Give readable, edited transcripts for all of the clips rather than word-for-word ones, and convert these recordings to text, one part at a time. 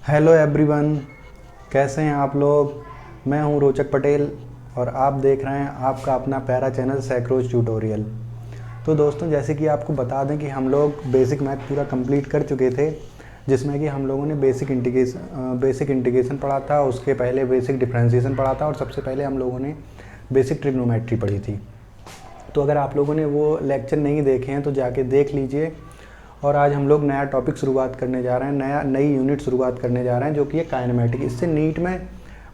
Hello everyone, कैसे हैं आप लोग। मैं हूं रोचक पटेल और आप देख रहे हैं आपका अपना प्यारा चैनल सैक्रोज ट्यूटोरियल। तो दोस्तों, जैसे कि आपको बता दें कि हम लोग बेसिक मैथ पूरा कंप्लीट कर चुके थे, जिसमें कि हम लोगों ने बेसिक इंटीग्रेशन पढ़ा था, उसके पहले बेसिक डिफरेंशिएशन पढ़ा था और सबसे पहले हम लोगों ने बेसिक ट्रिग्नोमेट्री पढ़ी थी। तो अगर आप लोगों ने वो लेक्चर नहीं देखे हैं तो जाके देख लीजिए। और आज हम लोग नया टॉपिक शुरुआत करने जा रहे हैं, नई यूनिट शुरुआत करने जा रहे हैं, जो कि है काइनेमेटिक। इससे नीट में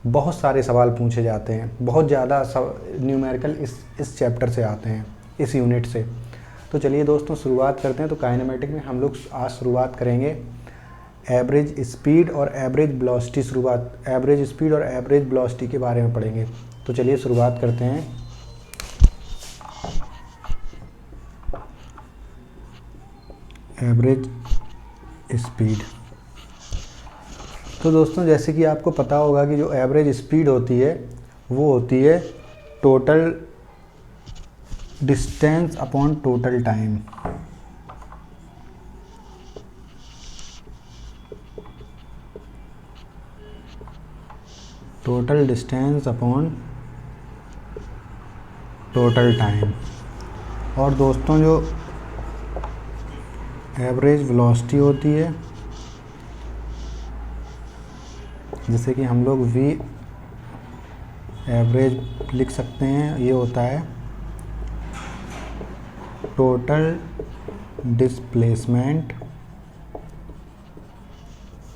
बहुत सारे सवाल पूछे जाते हैं, बहुत ज़्यादा न्यूमेरिकल इस चैप्टर से आते हैं, इस यूनिट से। तो चलिए दोस्तों शुरुआत करते हैं। तो काइनेमेटिक में हम लोग आज शुरुआत करेंगे एवरेज स्पीड और एवरेज वेलोसिटी के बारे में पढ़ेंगे। तो चलिए शुरुआत करते हैं। Average speed. तो दोस्तों, जैसे कि आपको पता होगा कि जो एवरेज स्पीड होती है वो होती है total distance upon total time. Total distance upon total time. और दोस्तों, जो एवरेज वेलोसिटी होती है, जैसे कि हम लोग वी एवरेज लिख सकते हैं, ये होता है total displacement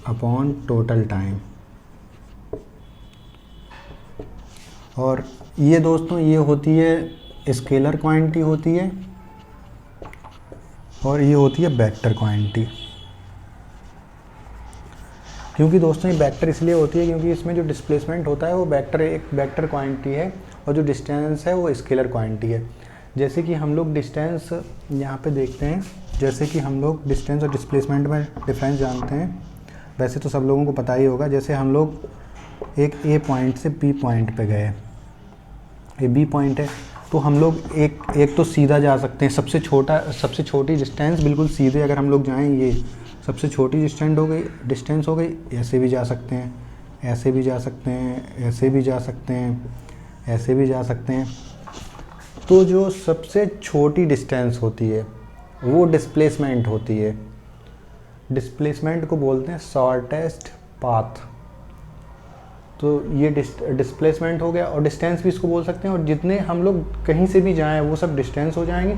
upon total time. और ये दोस्तों ये होती है स्केलर क्वांटिटी होती है और ये होती है वेक्टर क्वांटिटी। क्योंकि दोस्तों ये वेक्टर इसलिए होती है क्योंकि इसमें जो डिस्प्लेसमेंट होता है वो एक वेक्टर क्वांटिटी है और जो डिस्टेंस है वो स्केलर क्वांटिटी है। जैसे कि हम लोग डिस्टेंस यहाँ पे देखते हैं, जैसे कि हम लोग डिस्टेंस और डिस्प्लेसमेंट में डिफरेंस जानते हैं, वैसे तो सब लोगों को पता ही होगा। जैसे हम लोग एक ए पॉइंट से बी पॉइंट पे गए, ये बी पॉइंट है, तो हम लोग एक तो सीधा जा सकते हैं, सबसे छोटी डिस्टेंस बिल्कुल सीधे अगर हम लोग जाएं, ये सबसे छोटी डिस्टेंस हो गई। ऐसे भी जा सकते हैं, ऐसे भी जा सकते हैं, ऐसे भी जा सकते हैं, ऐसे भी जा सकते हैं। तो जो सबसे छोटी डिस्टेंस होती है वो डिस्प्लेसमेंट होती है। डिस्प्लेसमेंट को बोलते हैं शॉर्टेस्ट पाथ। तो ये डिस्प्लेसमेंट हो गया और डिस्टेंस भी इसको बोल सकते हैं। और जितने हम लोग कहीं से भी जाएं वो सब डिस्टेंस हो जाएंगे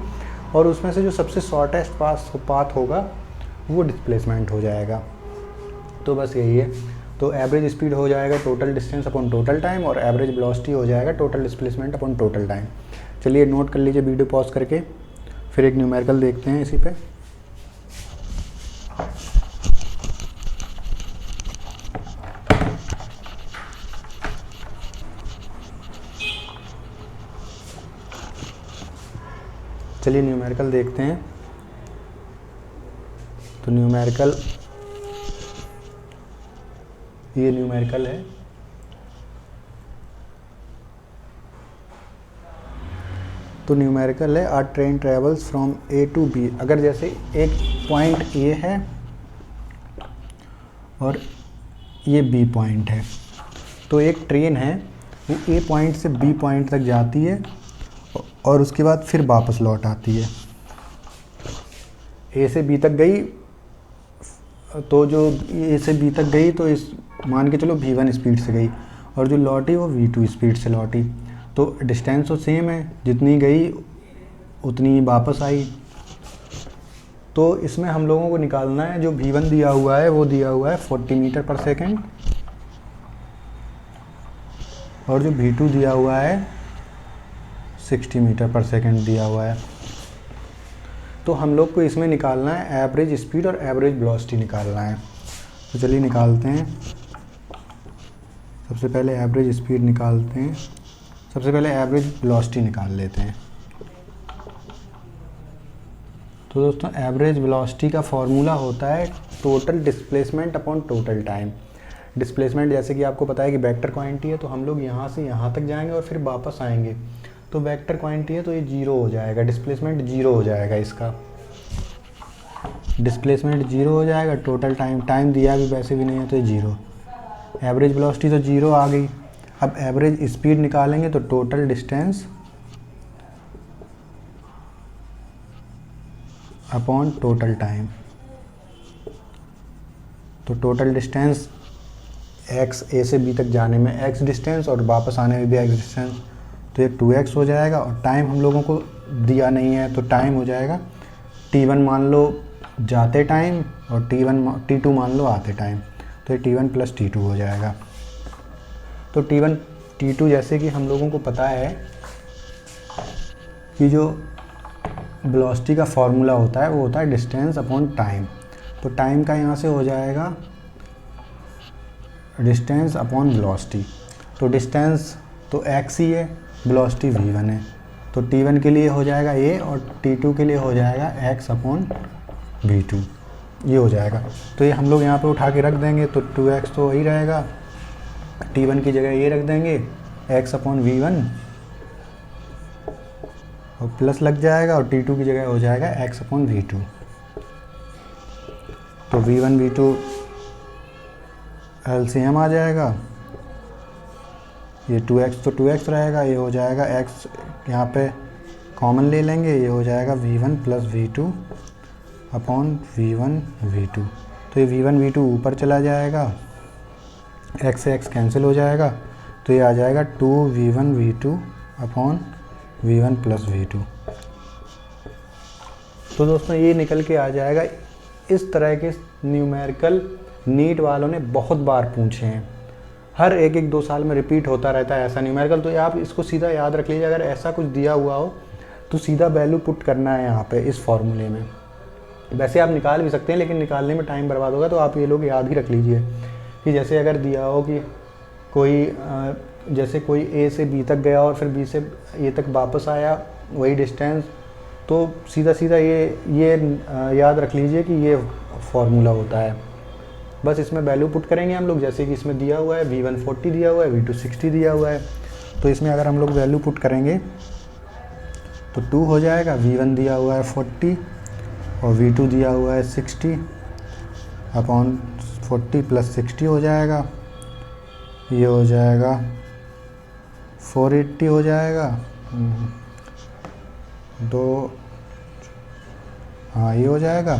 और उसमें से जो सबसे शॉर्टेस्ट पाथ होगा वो डिस्प्लेसमेंट हो जाएगा। तो बस यही है। तो एवरेज स्पीड हो जाएगा total distance upon total time और एवरेज वेलोसिटी हो जाएगा total displacement upon total time. चलिए नोट कर लीजिए वीडियो पॉज करके, फिर एक न्यूमेरिकल देखते हैं इसी पे। चलिए न्यूमेरिकल देखते हैं। तो ये न्यूमेरिकल है। तो न्यूमेरिकल है a train travels from A to B. अगर जैसे एक पॉइंट ए है और ये बी पॉइंट है, तो एक ट्रेन है वो ए पॉइंट से बी पॉइंट तक जाती है और उसके बाद फिर वापस लौट आती है। ए से बी तक गई, तो जो ए से बी तक गई तो इस मान के चलो v1 स्पीड से गई और जो लौटी वो v2 स्पीड से लौटी। तो डिस्टेंस तो सेम है, जितनी गई उतनी वापस आई। तो इसमें हम लोगों को निकालना है, जो v1 दिया हुआ है वो दिया हुआ है 40 मीटर पर सेकेंड और जो v2 दिया हुआ है 60 मीटर पर सेकेंड दिया हुआ है। तो हम लोग को इसमें निकालना है एवरेज स्पीड और एवरेज वेलोसिटी निकालना है। तो चलिए निकालते हैं। सबसे पहले एवरेज स्पीड निकालते हैं, सबसे पहले एवरेज वेलोसिटी निकाल लेते हैं। तो दोस्तों एवरेज वेलोसिटी का फॉर्मूला होता है total displacement upon total time. Displacement जैसे कि आपको पता है कि वेक्टर क्वांटिटी है, तो हम लोग यहाँ से यहाँ तक जाएंगे और फिर वापस आएंगे। तो वेक्टर क्वांटिटी है तो ये जीरो हो जाएगा, डिस्प्लेसमेंट जीरो हो जाएगा इसका। डिस्प्लेसमेंट 0 हो जाएगा, टोटल टाइम दिया भी वैसे भी नहीं है तो ये 0, एवरेज वेलोसिटी तो 0 आ गई। अब एवरेज स्पीड निकालेंगे तो total distance upon total time. तो टोटल डिस्टेंस एक्स ए से बी तक जाने में एक्स डिस्टेंस और वापस आने में भी एक्स डिस्टेंस, तो ये 2x हो जाएगा। और टाइम हम लोगों को दिया नहीं है तो टाइम हो जाएगा t1 मान लो जाते टाइम और t2 मान लो आते टाइम, तो ये t1 प्लस t2 हो जाएगा। तो t1 t2 जैसे कि हम लोगों को पता है कि जो वेलोसिटी का फॉर्मूला होता है वो होता है डिस्टेंस अपॉन टाइम। तो टाइम का यहाँ से हो जाएगा डिस्टेंस अपॉन वेलोसिटी। तो डिस्टेंस तो x ही है, वेलोसिटी v1 है, तो t1 के लिए हो जाएगा a और t2 के लिए हो जाएगा x अपॉन v2, ये हो जाएगा। तो ये हम लोग यहाँ पे उठा के रख देंगे तो 2x तो वही रहेगा, t1 की जगह ये रख देंगे x अपॉन v1 और प्लस लग जाएगा, और t2 की जगह हो जाएगा x अपॉन v2। तो v1 v2 एलसीएम आ जाएगा, ये 2x तो 2x रहेगा, ये हो जाएगा x यहाँ पे कॉमन ले लेंगे, ये हो जाएगा v1 plus v2 upon v1 v2। तो ये v1 v2 ऊपर चला जाएगा, x से x कैंसिल हो जाएगा, तो ये आ जाएगा 2v1 v2 upon v1 plus v2। तो दोस्तों ये निकल के आ जाएगा। इस तरह के न्यूमेरिकल नीट वालों ने बहुत बार पूछे हैं, हर एक 2 साल में रिपीट होता रहता है ऐसा न्यूमेरिकल। तो आप इसको सीधा याद रख लीजिए, अगर ऐसा कुछ दिया हुआ हो तो सीधा वैल्यू पुट करना है यहाँ पे इस फॉर्मूले में। वैसे आप निकाल भी सकते हैं लेकिन निकालने में टाइम बर्बाद होगा, तो आप ये लोग याद ही रख लीजिए कि जैसे अगर दिया हो कि जैसे कोई ए से बी तक गया और फिर बी से ए तक वापस आया वही डिस्टेंस, तो सीधा ये याद रख लीजिए कि ये फॉर्मूला होता है। बस इसमें वैल्यू पुट करेंगे हम लोग, जैसे कि इसमें दिया हुआ है v1 40 दिया हुआ है, v2 60 दिया हुआ है। तो इसमें अगर हम लोग वैल्यू पुट करेंगे तो 2 हो जाएगा, v1 दिया हुआ है 40 और v2 दिया हुआ है 60 अपॉन 40 प्लस 60 हो जाएगा, ये हो जाएगा 480 हो जाएगा, ये हो जाएगा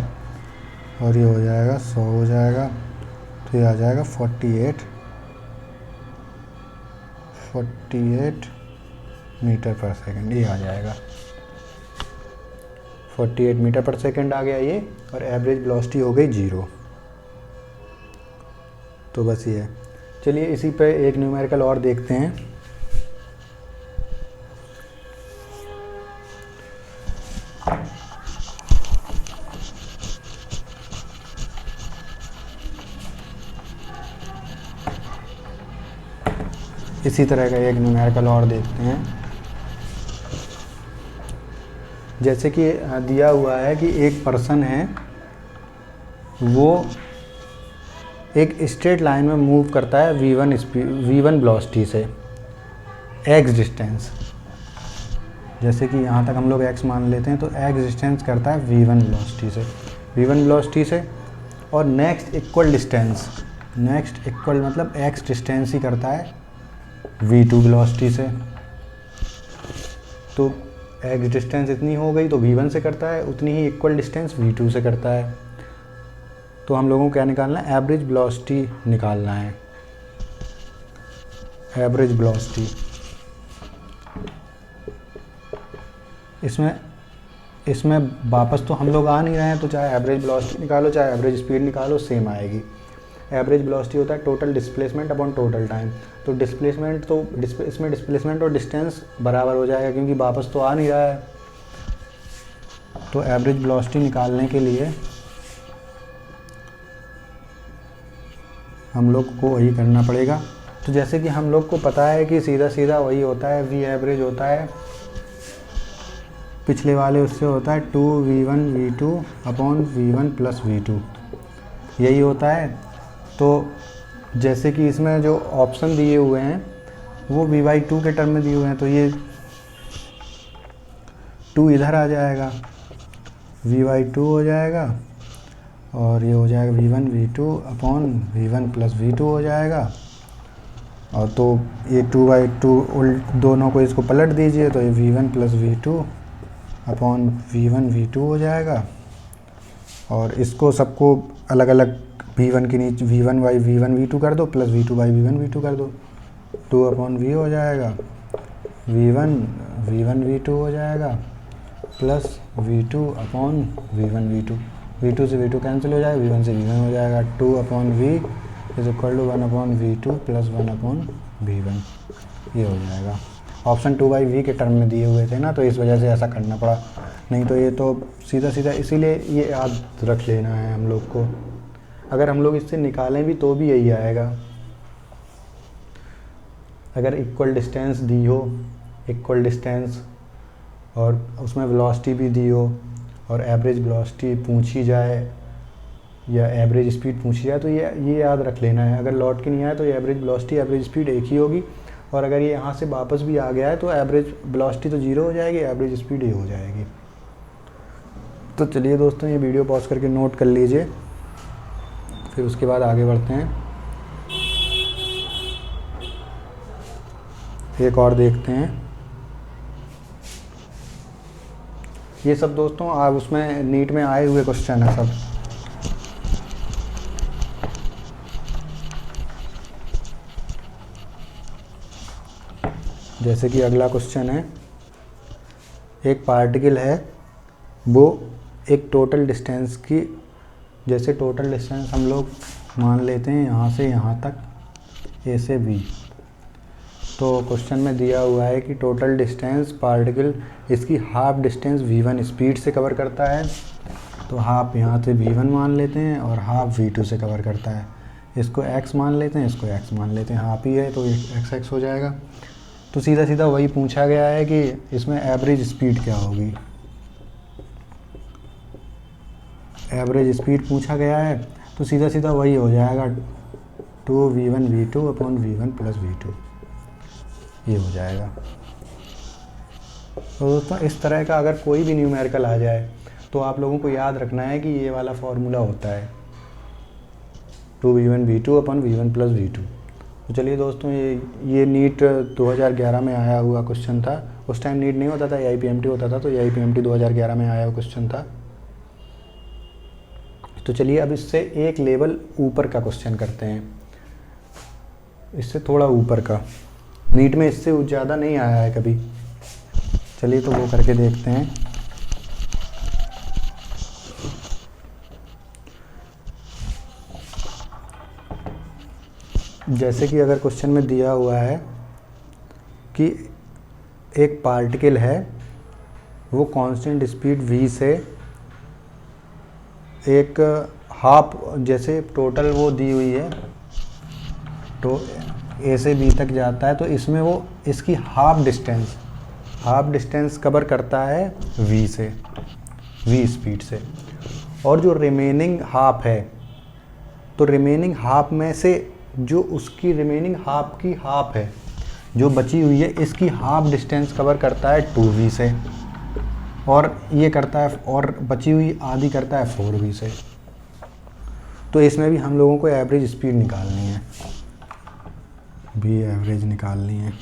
और ये हो जाएगा 100 हो जाएगा, तो ये आ जाएगा 48 मीटर पर सेकंड, ये आ जाएगा 48 मीटर पर सेकंड आ गया ये, और एवरेज वेलोसिटी हो गई 0। तो बस ये है। चलिए इसी पे एक न्यूमेरिकल और देखते हैं। इसी तरह का एक न्यूमेरिकल और देखते हैं। जैसे कि दिया हुआ है कि एक पर्सन है, वो एक स्ट्रेट लाइन में मूव करता है v1 वेलोसिटी से x डिस्टेंस। जैसे कि यहाँ तक हम लोग x मान लेते हैं, तो x डिस्टेंस करता है v1 वेलोसिटी से और next equal distance, next equal मतलब x डिस्टेंस ही करता है v2 वेलोसिटी से। तो x डिस्टेंस इतनी हो गई तो v1 से करता है, उतनी ही इक्वल डिस्टेंस v2 से करता है। तो हम लोगों को क्या निकालना है, एवरेज वेलोसिटी निकालना है, एवरेज वेलोसिटी। इसमें वापस तो हम लोग आ नहीं रहे हैं, तो चाहे एवरेज वेलोसिटी निकालो चाहे एवरेज स्पीड निकालो सेम आएगी। एवरेज वेलोसिटी होता है total displacement upon total time. तो डिस्प्लेसमेंट तो इसमें डिस्प्लेसमेंट और डिस्टेंस बराबर हो जाएगा क्योंकि वापस तो आ नहीं रहा है। तो एवरेज वेलोसिटी निकालने के लिए हम लोग को वही करना पड़ेगा। तो जैसे कि हम लोग को पता है कि सीधा वही होता है, v एवरेज होता है पिछले वाले उससे होता है 2v1 v2 upon v1 plus v2, यही होता है। तो जैसे कि इसमें जो ऑप्शन दिए हुए हैं वो v/2 के टर्म में दिए हुए हैं, तो ये 2 इधर आ जाएगा, v/2 हो जाएगा और ये हो जाएगा v1 v2 upon v1 plus v2 हो जाएगा। और तो ये 2/2 उल्ट दोनों को इसको पलट दीजिए तो ये v1 plus v2 upon v1 v2 हो जाएगा। और इसको सबको अलग अलग v1 के नीचे v1 बाई v1 v2 कर दो plus v2 by v1 v2 कर दो, 2 अपॉन v हो जाएगा, v1 v2 हो जाएगा plus v2 upon v1 v2, v2 से v2 कैंसिल हो जाएगा, v1 से v1 हो जाएगा, 2 upon v is equal to 1 upon v2 plus 1 upon v1, ये हो जाएगा। ऑप्शन 2/v के टर्म में दिए हुए थे ना, तो इस वजह से ऐसा करना पड़ा, नहीं तो ये तो सीधा सीधा, इसीलिए ये याद रख लेना है हम लोग को। अगर हम लोग इससे निकालें भी तो भी यही आएगा। अगर इक्वल डिस्टेंस दी हो, इक्वल डिस्टेंस और उसमें वेलोसिटी भी दी हो और एवरेज वेलोसिटी पूछी जाए या एवरेज स्पीड पूछी जाए तो ये याद रख लेना है। अगर लौट के नहीं आया तो ये एवरेज वेलोसिटी एवरेज स्पीड एक ही होगी, और अगर ये यहाँ से वापस भी आ गया है तो एवरेज वेलोसिटी तो 0 हो जाएगी, एवरेज स्पीड ये हो जाएगी। तो चलिए दोस्तों, ये वीडियो पॉज करके नोट कर लीजिए, फिर उसके बाद आगे बढ़ते हैं। एक और देखते हैं। ये सब दोस्तों आप उसमें नीट में आए हुए क्वेश्चन है सब। जैसे कि अगला क्वेश्चन है, एक पार्टिकल है, वो एक टोटल डिस्टेंस की, जैसे टोटल डिस्टेंस हम लोग मान लेते हैं यहाँ से यहाँ तक ए से बी। तो क्वेश्चन में दिया हुआ है कि टोटल डिस्टेंस पार्टिकल इसकी हाफ डिस्टेंस v1 स्पीड से कवर करता है, तो हाफ यहाँ से v1 मान लेते हैं और हाफ v2 से कवर करता है। इसको x मान लेते हैं, इसको x मान लेते हैं, हाफ ही है तो x हो जाएगा। तो सीधा सीधा वही पूछा गया है कि इसमें एवरेज स्पीड क्या होगी। एवरेज स्पीड पूछा गया है तो सीधा सीधा वही हो जाएगा 2v1 v2 upon v1 plus v2, ये हो जाएगा। तो दोस्तों इस तरह का अगर कोई भी न्यूमेरिकल आ जाए तो आप लोगों को याद रखना है कि ये वाला फॉर्मूला होता है 2v1 v2 upon v1 plus v2। तो चलिए दोस्तों, ये नीट 2011 में आया हुआ क्वेश्चन था। उस टाइम नीट नहीं होता था, AIPMT होता था, तो AIPMT 2011 में आया हुआ क्वेश्चन था। तो चलिए अब इससे एक लेवल ऊपर का क्वेश्चन करते हैं, इससे थोड़ा ऊपर का। नीट में इससे ज़्यादा नहीं आया है कभी। चलिए तो वो करके देखते हैं। जैसे कि अगर क्वेश्चन में दिया हुआ है कि एक पार्टिकल है, वो कांस्टेंट स्पीड v से एक हाफ, जैसे टोटल वो दी हुई है तो ए से बी तक जाता है, तो इसमें वो इसकी हाफ डिस्टेंस कवर करता है v से, v स्पीड से। और जो रिमेनिंग हाफ है, तो रिमेनिंग हाफ में से जो उसकी रिमेनिंग हाफ की हाफ है जो बची हुई है, इसकी हाफ डिस्टेंस कवर करता है 2v से, और ये करता है, और बची हुई आधी करता है 4v से। तो इसमें भी हम लोगों को एवरेज स्पीड निकालनी है, भी एवरेज निकालनी है।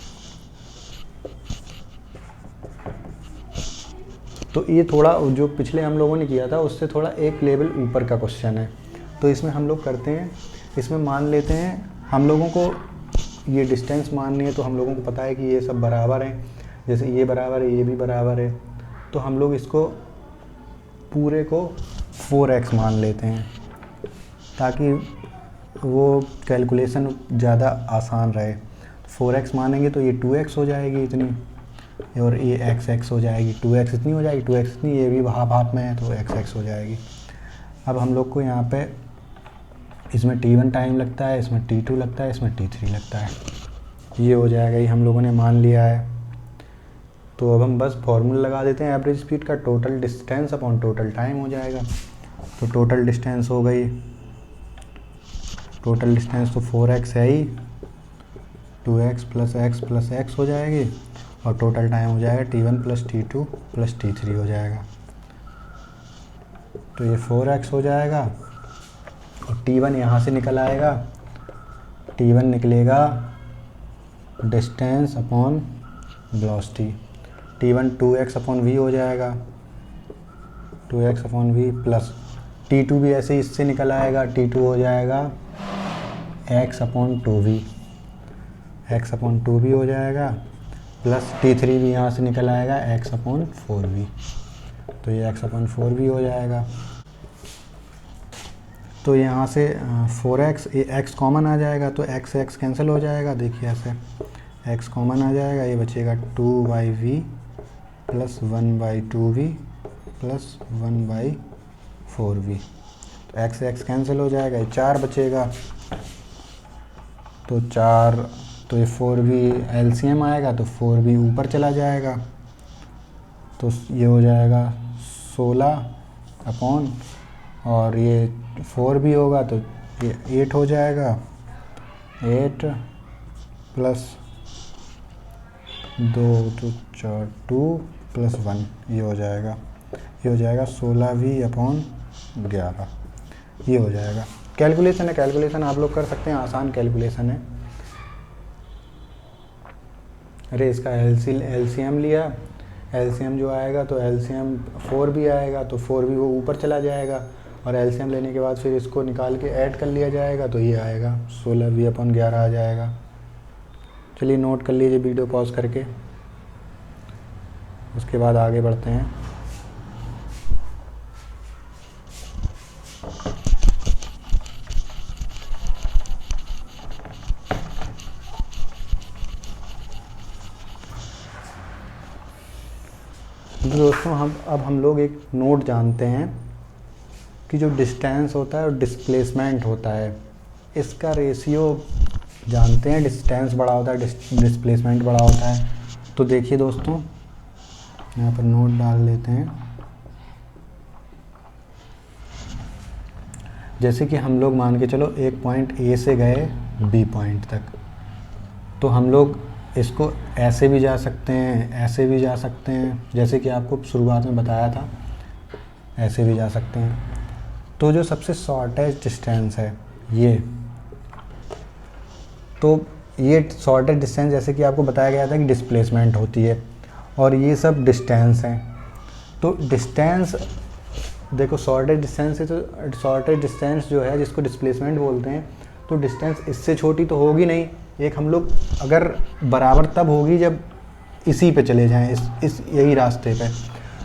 तो ये थोड़ा जो पिछले हम लोगों ने किया था उससे थोड़ा एक लेवल ऊपर का क्वेश्चन है। तो इसमें हम लोग करते हैं, इसमें मान लेते हैं हम लोगों को ये डिस्टेंस माननी है, तो हम लोगों को पता है कि ये सब बराबर हैं, जैसे ये बराबर है, ये भी बराबर है, तो हम लोग इसको पूरे को 4x मान लेते हैं ताकि वो कैलकुलेशन ज़्यादा आसान रहे। 4x मानेंगे तो ये 2x हो जाएगी इतनी, और ये x हो जाएगी, 2x इतनी हो जाएगी, 2x इतनी, ये भी हाफ हाफ में है तो x हो जाएगी। अब हम लोग को यहाँ पे इसमें t1 टाइम लगता है, इसमें t2 लगता है, इसमें t3 लगता है, ये हो जाएगा, ये हम लोगों ने मान लिया है। तो अब हम बस फॉर्मूला लगा देते हैं एवरेज स्पीड का, total distance upon total time हो जाएगा। तो टोटल डिस्टेंस हो गई, टोटल डिस्टेंस तो 4x है ही, 2x प्लस x हो जाएगी, और टोटल टाइम हो जाएगा t1 plus t2 plus t3 हो जाएगा। तो ये 4x हो जाएगा T1 यहाँ से निकल आएगा, T1 निकलेगा distance upon velocity, T1 2x/v हो जाएगा, 2x/v प्लस T2 भी ऐसे ही इससे निकल आएगा, T2 हो जाएगा x/2v, x/2v हो जाएगा प्लस T3 भी यहाँ से निकल आएगा x/4v, तो ये x/4v हो जाएगा। तो यहाँ से 4x, ये x कॉमन आ जाएगा तो x x कैंसिल हो जाएगा, देखिए ऐसे x कॉमन आ जाएगा, ये बचेगा 2v plus 1/2v plus 1/4v, तो x x कैंसिल हो जाएगा, ये 4 बचेगा, तो 4, तो ये 4v LCM आएगा तो 4v ऊपर चला जाएगा, तो ये हो जाएगा 16 अपॉन, और ये 4v होगा तो ये 8 हो जाएगा, 8 प्लस 2 तो 4, 2 प्लस 1, ये हो जाएगा 16v/11, ये हो जाएगा। कैलकुलेशन है, कैलकुलेशन आप लोग कर सकते हैं, आसान कैलकुलेशन है। अरे इसका LCM लिया, LCM जो आएगा तो LCM 4v आएगा तो 4v वो ऊपर चला जाएगा, और LCM लेने के बाद फिर इसको निकाल के ऐड कर लिया जाएगा तो ये आएगा 16v/11 आ जाएगा। चलिए नोट कर लीजिए वीडियो पॉज करके, उसके बाद आगे बढ़ते हैं। तो दोस्तों अब हम लोग एक नोट जानते हैं कि जो डिस्टेंस होता है और डिस्प्लेसमेंट होता है, इसका रेशियो जानते हैं। डिस्टेंस बड़ा होता है, डिस्प्लेसमेंट बड़ा होता है। तो देखिए दोस्तों, यहाँ पर नोट डाल लेते हैं। जैसे कि हम लोग मान के चलो एक पॉइंट ए से गए बी पॉइंट तक, तो हम लोग इसको ऐसे भी जा सकते हैं, ऐसे भी जा सकते हैं, जैसे कि आपको शुरुआत में बताया था, ऐसे भी जा सकते हैं। तो जो सबसे शॉर्टेस्ट डिस्टेंस है तो ये शॉर्टेस्ट डिस्टेंस, जैसे कि आपको बताया गया था कि डिस्प्लेसमेंट होती है, और ये सब डिस्टेंस हैं। तो डिस्टेंस देखो, शॉर्टेस्ट डिस्टेंस है, तो शॉर्टेस्ट डिस्टेंस जो है जिसको डिस्प्लेसमेंट बोलते हैं, तो डिस्टेंस इससे छोटी तो होगी नहीं। एक हम लोग अगर बराबर तब होगी जब इसी पे चले जाएं, इस यही रास्ते पे,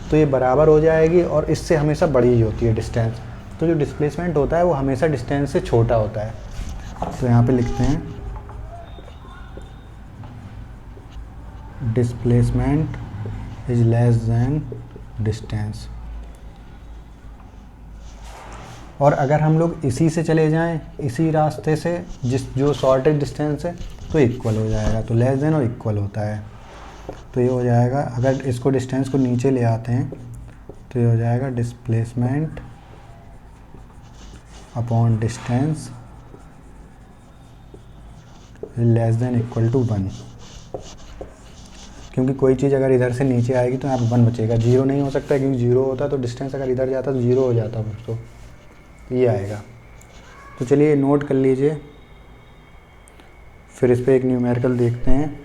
तो ये बराबर हो जाएगी, और इससे हमेशा बड़ी ही होती है डिस्टेंस। तो जो डिस्प्लेसमेंट होता है वो हमेशा डिस्टेंस से छोटा होता है। तो यहाँ पे लिखते हैं displacement is less than distance. और अगर हम लोग इसी से चले जाएं, इसी रास्ते से, जो शॉर्टेज डिस्टेंस है, तो इक्वल हो जाएगा। तो लेस देन और इक्वल होता है, तो ये हो जाएगा। अगर इसको डिस्टेंस को नीचे ले आते हैं तो ये हो जाएगा displacement upon distance less than equal to 1। क्योंकि कोई चीज़ अगर इधर से नीचे आएगी तो यहाँ पर 1 बचेगा, 0 नहीं हो सकता, क्योंकि 0 होता तो डिस्टेंस अगर इधर जाता तो 0 हो जाता दोस्तों, ये आएगा। तो चलिए नोट कर लीजिए, फिर इस पे एक न्यूमेरिकल देखते हैं।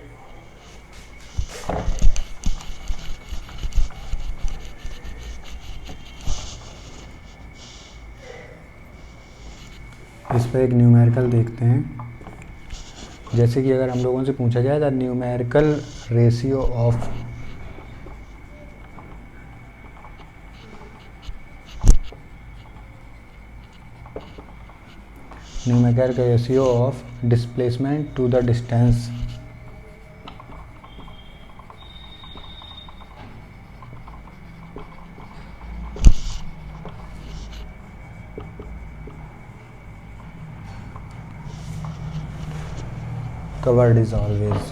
इस पे एक न्यूमेरिकल देखते हैं। जैसे कि अगर हम लोगों से पूछा जाए the numerical ratio of displacement to the distance, covered is always।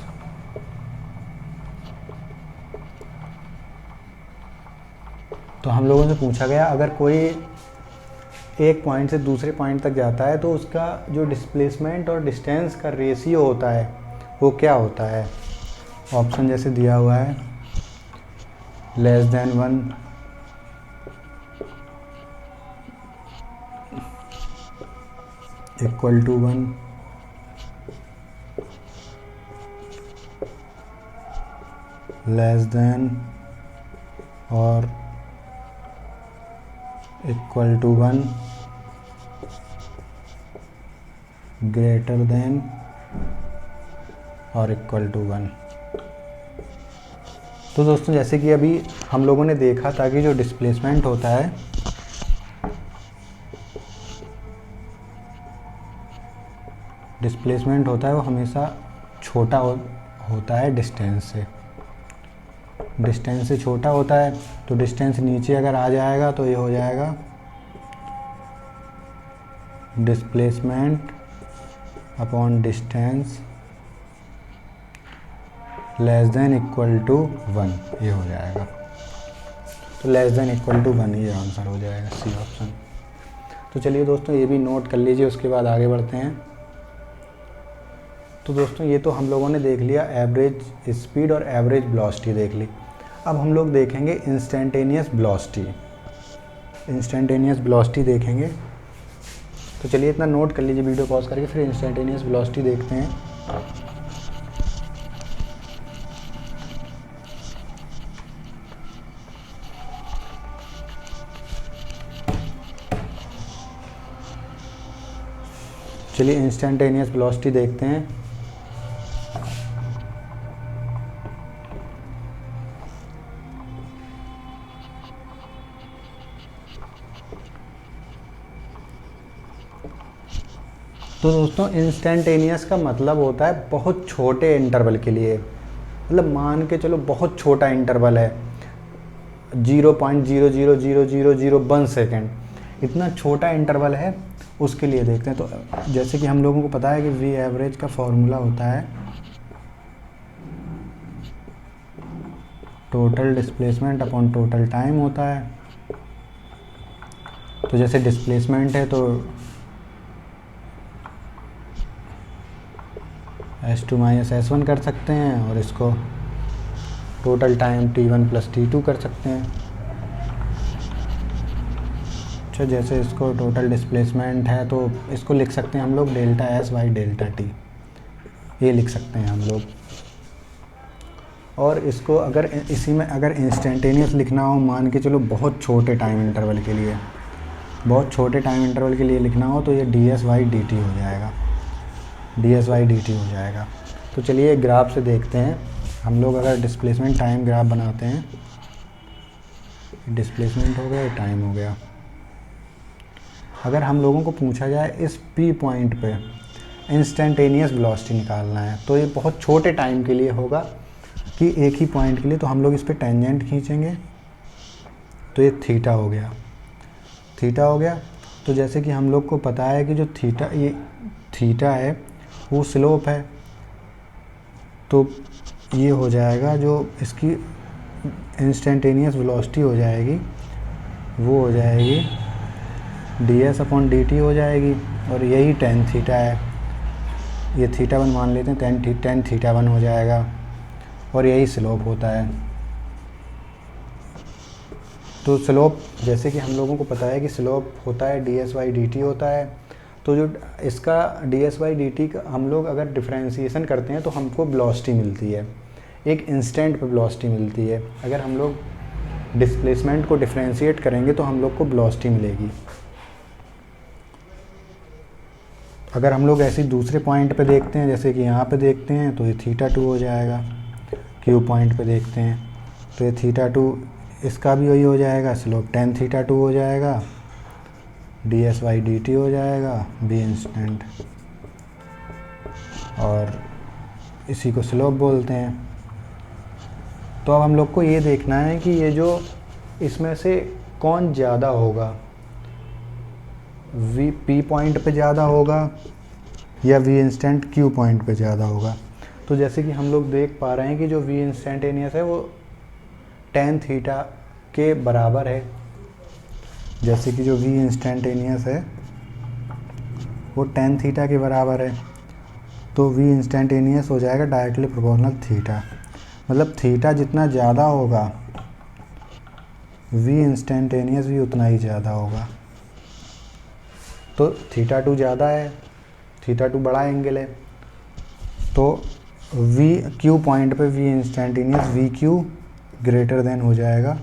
तो हम लोगों से पूछा गया अगर कोई एक पॉइंट से दूसरे पॉइंट तक जाता है तो उसका जो डिस्प्लेसमेंट और डिस्टेंस का रेशियो होता है वो क्या होता है। ऑप्शन जैसे दिया हुआ है less than 1, equal to 1, less than और इक्वल टू 1, ग्रेटर देन और इक्वल टू 1। तो दोस्तों जैसे कि अभी हम लोगों ने देखा था कि जो डिस्प्लेसमेंट होता है वो हमेशा छोटा होता है डिस्टेंस से। डिस्टेंस से छोटा होता है तो डिस्टेंस नीचे अगर आ जाएगा तो ये हो जाएगा displacement upon distance less than equal to 1, ये हो जाएगा। तो लेस देन इक्वल टू 1 ये आंसर हो जाएगा, सी ऑप्शन। तो चलिए दोस्तों ये भी नोट कर लीजिए, उसके बाद आगे बढ़ते हैं। तो दोस्तों ये तो हम लोगों ने देख लिया एवरेज स्पीड और एवरेज वेलोसिटी देख ली। अब हम लोग देखेंगे इंस्टेंटेनियस वेलोसिटी। इंस्टेंटेनियस वेलोसिटी देखेंगे। तो चलिए इतना नोट कर लीजिए वीडियो पॉज करके, फिर इंस्टेंटेनियस वेलोसिटी देखते हैं। चलिए इंस्टेंटेनियस वेलोसिटी देखते हैं। तो दोस्तों इंस्टेंटेनियस का मतलब होता है बहुत छोटे इंटरवल के लिए, मतलब मान के चलो बहुत छोटा इंटरवल है 0.0000001 सेकेंड, इतना छोटा इंटरवल है उसके लिए देखते हैं। तो जैसे कि हम लोगों को पता है कि वी एवरेज का फॉर्मूला होता है total displacement upon total time होता है। तो जैसे डिस्प्लेसमेंट है तो S2 माइनस S1 कर सकते हैं और इसको total time T1 plus T2 कर सकते हैं। अच्छा जैसे इसको टोटल डिस्प्लेसमेंट है तो इसको लिख सकते हैं हम लोग delta S by delta T, ये लिख सकते हैं हम लोग। और इसको अगर इसी में अगर इंस्टेंटेनियस लिखना हो, मान के चलो बहुत छोटे टाइम इंटरवल के लिए, बहुत छोटे टाइम इंटरवल के लिए लिखना हो तो ये ds बाई dt हो जाएगा, ds बाई dt हो जाएगा। तो चलिए एक ग्राफ से देखते हैं हम लोग। अगर डिस्प्लेसमेंट टाइम ग्राफ बनाते हैं, डिस्प्लेसमेंट हो गया, टाइम हो गया। अगर हम लोगों को पूछा जाए इस P पॉइंट पे इंस्टेंटेनियस वेलोसिटी निकालना है तो ये बहुत छोटे टाइम के लिए होगा कि एक ही पॉइंट के लिए, तो हम लोग इस पे टेंजेंट खींचेंगे तो ये थीटा हो गया, थीटा हो गया। तो जैसे कि हम लोग को पता है कि जो थीटा है वो स्लोप है, तो ये हो जाएगा जो इसकी इंस्टेंटेनियस वेलोसिटी हो जाएगी वो हो जाएगी ds अपॉन dt हो जाएगी, और यही tan थीटा है, ये थीटा 1 मान लेते हैं, tan थीटा 1 हो जाएगा, और यही स्लोप होता है। तो स्लोप जैसे कि हम लोगों को पता है कि स्लोप होता है ds बाई dt होता है। तो जो इसका ds बाई dt का हम लोग अगर डिफ्रेंशिएशन करते हैं तो हमको वेलोसिटी मिलती है, एक इंस्टेंट पे वेलोसिटी मिलती है। अगर हम लोग डिस्प्लेसमेंट को डिफ्रेंशिएट करेंगे तो हम लोग को वेलोसिटी मिलेगी। अगर हम लोग ऐसे दूसरे पॉइंट पे देखते हैं, जैसे कि यहाँ पे देखते हैं तो ये थीटा 2 हो जाएगा। Q पॉइंट पे देखते हैं तो ये थीटा 2, इसका भी वही हो जाएगा, स्लोप tan थीटा 2 हो जाएगा, ds बाई dt हो जाएगा, b इंस्टेंट, और इसी को स्लोप बोलते हैं। तो अब हम लोग को ये देखना है कि ये जो इसमें से कौन ज़्यादा होगा, P पॉइंट पे ज़्यादा होगा या V इंस्टेंट Q पॉइंट पे ज़्यादा होगा। तो जैसे कि हम लोग देख पा रहे हैं कि जो V इंस्टेंटेनियस है वो tan थीटा के बराबर है। जैसे कि जो V इंस्टेंटेनियस है वो tan थीटा के बराबर है, तो V इंस्टेंटेनियस हो जाएगा डायरेक्टली प्रोपोर्शनल थीटा। मतलब थीटा जितना ज़्यादा होगा V इंस्टेंटेनियस भी उतना ही ज़्यादा होगा। तो θ2 ज़्यादा है, θ2 बड़ा एंगल है, तो वी क्यू पॉइंट पे v instantaneous v q greater than हो जाएगा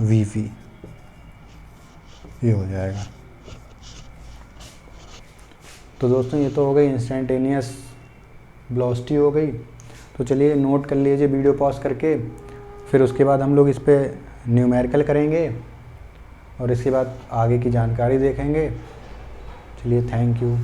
वी वी, ये हो जाएगा। तो दोस्तों ये तो हो गई इंस्टेंटेनियस वेलोसिटी हो गई। तो चलिए नोट कर लीजिए वीडियो पॉज करके, फिर उसके बाद हम लोग इस पर न्यूमेरिकल करेंगे और इसके बाद आगे की जानकारी देखेंगे। चलिए थैंक यू।